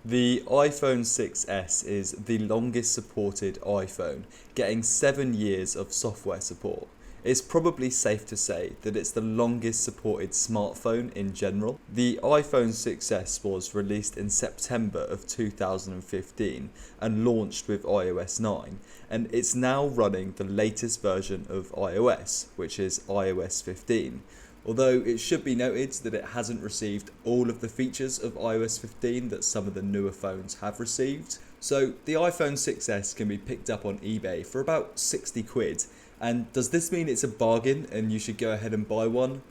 The iPhone 6s is the longest supported iPhone, getting 7 years of software support. It's probably safe to say that it's the longest supported smartphone in general. The iPhone 6s was released in September of 2015 and launched with iOS 9, and it's now running the latest version of iOS, which is iOS 15. Although it should be noted that it hasn't received all of the features of iOS 15 that some of the newer phones have received. So the iPhone 6s can be picked up on eBay for about 60 quid. And does this mean it's a bargain and you should go ahead and buy one?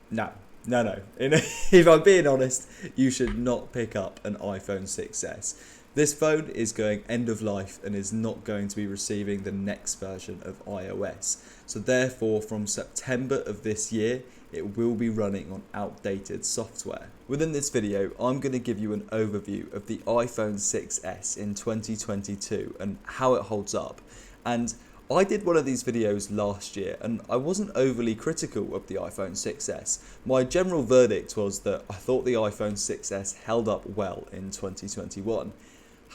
No. If I'm being honest, you should not pick up an iPhone 6s. This phone is going end of life and is not going to be receiving the next version of iOS. So therefore, from September of this year, it will be running on outdated software. Within this video, I'm going to give you an overview of the iPhone 6s in 2022 and how it holds up. And I did one of these videos last year and I wasn't overly critical of the iPhone 6s. My general verdict was that I thought the iPhone 6s held up well in 2021.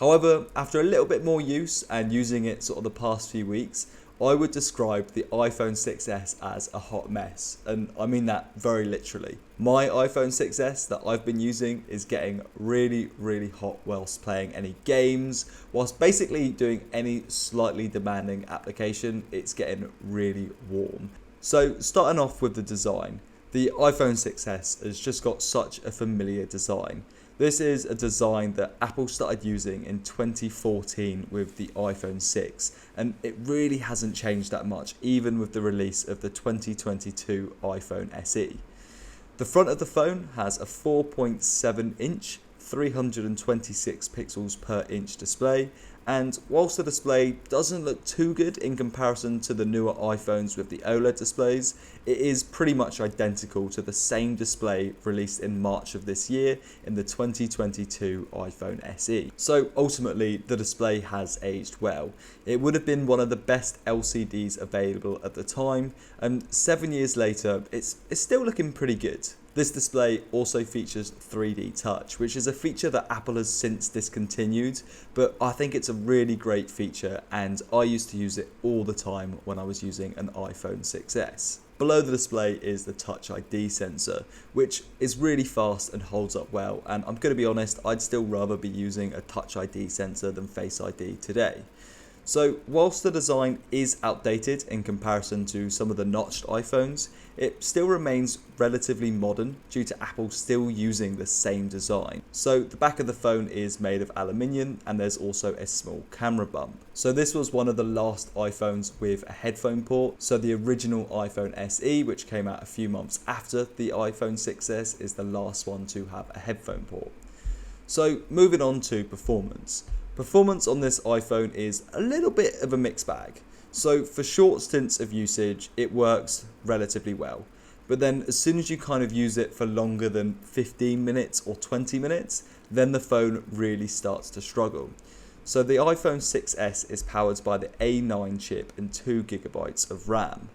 However, after a little bit more use and using it sort of the past few weeks, I would describe the iPhone 6s as a hot mess, and I mean that very literally. My iPhone 6s that I've been using is getting really hot whilst playing any games, whilst basically doing any slightly demanding application. It's getting really warm. So starting off with the design, the iPhone 6s has just got such a familiar design. This is a design that Apple started using in 2014 with the iPhone 6, and it really hasn't changed that much even with the release of the 2022 iPhone SE. The front of the phone has a 4.7 inch 326 pixels per inch display, and whilst the display doesn't look too good in comparison to the newer iPhones with the OLED displays, it is pretty much identical to the same display released in March of this year in the 2022 iPhone SE. So ultimately, the display has aged well. It would have been one of the best LCDs available at the time, and 7 years later, it's still looking pretty good. This display also features 3D Touch, which is a feature that Apple has since discontinued, but I think it's a really great feature and I used to use it all the time when I was using an iPhone 6s. Below the display is the Touch ID sensor, which is really fast and holds up well, and I'm going to be honest, I'd still rather be using a Touch ID sensor than Face ID today. So whilst the design is outdated in comparison to some of the notched iPhones, it still remains relatively modern due to Apple still using the same design. So the back of the phone is made of aluminium and there's also a small camera bump. So this was one of the last iPhones with a headphone port. So the original iPhone SE, which came out a few months after the iPhone 6s, is the last one to have a headphone port. So moving on to performance. Performance on this iPhone is a little bit of a mixed bag. So for short stints of usage, it works relatively well. But then as soon as you kind of use it for longer than 15 minutes or 20 minutes, then the phone really starts to struggle. So the iPhone 6s is powered by the A9 chip and 2GB of RAM.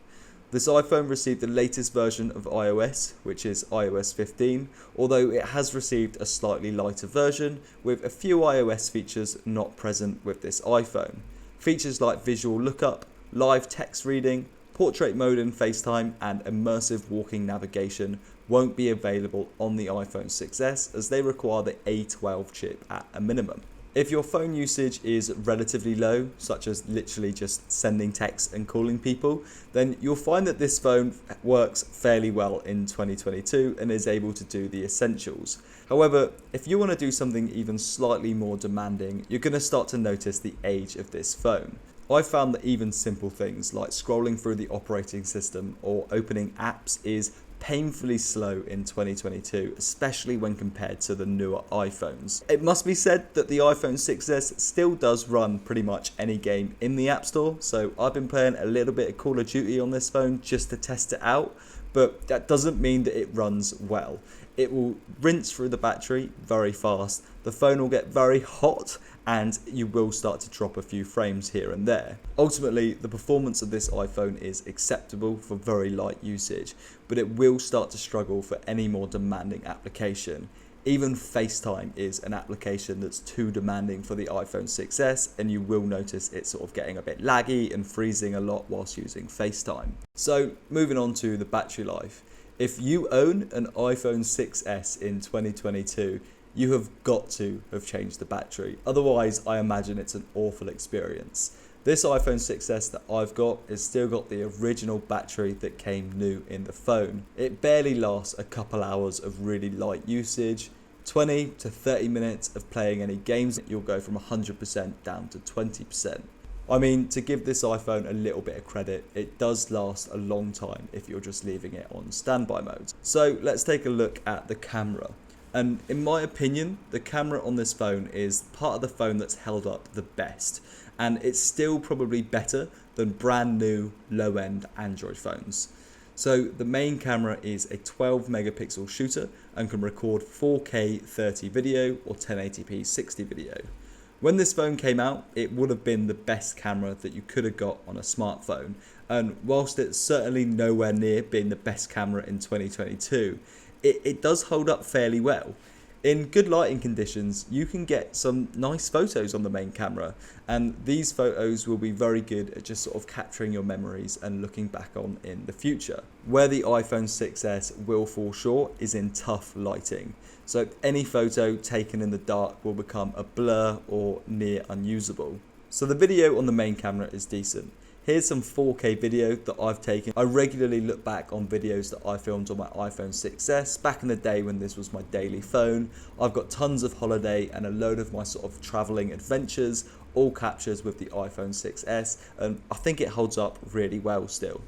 This iPhone received the latest version of iOS, which is iOS 15, although it has received a slightly lighter version with a few iOS features not present with this iPhone. Features like visual lookup, live text reading, portrait mode in FaceTime, and immersive walking navigation won't be available on the iPhone 6s as they require the A12 chip at a minimum. If your phone usage is relatively low, such as literally just sending texts and calling people, then you'll find that this phone works fairly well in 2022 and is able to do the essentials. However, if you want to do something even slightly more demanding, you're going to start to notice the age of this phone. I found that even simple things like scrolling through the operating system or opening apps is painfully slow in 2022, especially when compared to the newer iPhones. It must be said that the iPhone 6s still does run pretty much any game in the App Store, so I've been playing a little bit of Call of Duty on this phone just to test it out, but that doesn't mean that it runs well. It will rinse through the battery very fast, the phone will get very hot, and you will start to drop a few frames here and there. Ultimately, the performance of this iPhone is acceptable for very light usage, but it will start to struggle for any more demanding application. Even FaceTime is an application that's too demanding for the iPhone 6s, and you will notice it sort of getting a bit laggy and freezing a lot whilst using FaceTime. So moving on to the battery life. If you own an iPhone 6s in 2022, you have got to have changed the battery. Otherwise, I imagine it's an awful experience. This iPhone 6s that I've got has still got the original battery that came new in the phone. It barely lasts a couple hours of really light usage. 20 to 30 minutes of playing any games, you'll go from 100% down to 20%. I mean, to give this iPhone a little bit of credit, it does last a long time if you're just leaving it on standby mode. So let's take a look at the camera. And in my opinion, the camera on this phone is part of the phone that's held up the best. And it's still probably better than brand new low-end Android phones. So the main camera is a 12 megapixel shooter and can record 4K 30 video or 1080p 60 video. When this phone came out, it would have been the best camera that you could have got on a smartphone. And whilst it's certainly nowhere near being the best camera in 2022, it does hold up fairly well. In good lighting conditions, you can get some nice photos on the main camera, and these photos will be very good at just sort of capturing your memories and looking back on in the future. Where the iPhone 6s will fall short is in tough lighting. So any photo taken in the dark will become a blur or near unusable. So the video on the main camera is decent. Here's some 4K video that I've taken. I regularly look back on videos that I filmed on my iPhone 6s back in the day when this was my daily phone. I've got tons of holiday and a load of my sort of traveling adventures, all captured with the iPhone 6s, and I think it holds up really well still.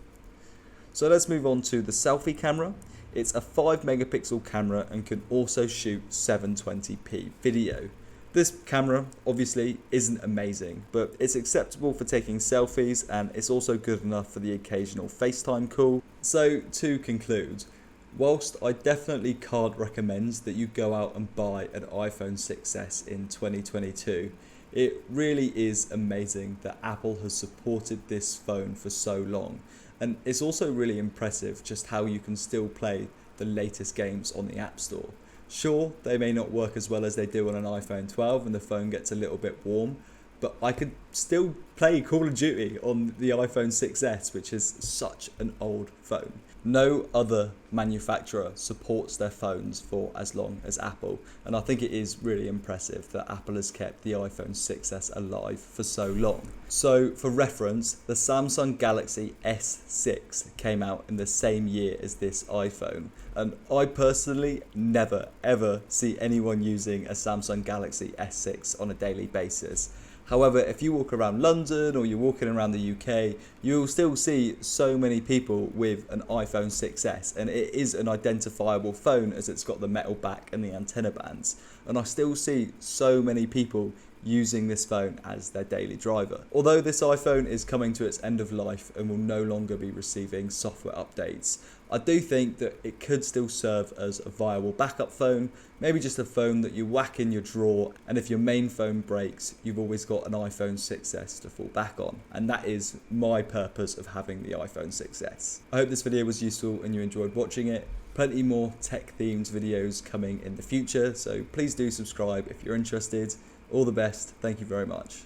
So let's move on to the selfie camera. It's a 5 megapixel camera and can also shoot 720p video. This camera obviously isn't amazing, but it's acceptable for taking selfies, and it's also good enough for the occasional FaceTime call. So to conclude, whilst I definitely can't recommend that you go out and buy an iPhone 6s in 2022, it really is amazing that Apple has supported this phone for so long. And it's also really impressive just how you can still play the latest games on the App Store. Sure, they may not work as well as they do on an iPhone 12 and the phone gets a little bit warm, but I could still play Call of Duty on the iPhone 6s, which is such an old phone. No other manufacturer supports their phones for as long as Apple, and I think it is really impressive that Apple has kept the iPhone 6s alive for so long. So for reference, the Samsung Galaxy S6 came out in the same year as this iPhone, and I personally never ever see anyone using a Samsung Galaxy S6 on a daily basis. However, if you walk around London or you're walking around the UK, you'll still see so many people with an iPhone 6s, and it is an identifiable phone as it's got the metal back and the antenna bands. And I still see so many people using this phone as their daily driver. Although this iPhone is coming to its end of life and will no longer be receiving software updates, I do think that it could still serve as a viable backup phone, maybe just a phone that you whack in your drawer, and if your main phone breaks, you've always got an iPhone 6s to fall back on. And that is my purpose of having the iPhone 6s. I hope this video was useful and you enjoyed watching it. Plenty more tech themed videos coming in the future, so please do subscribe if you're interested. All the best. Thank you very much.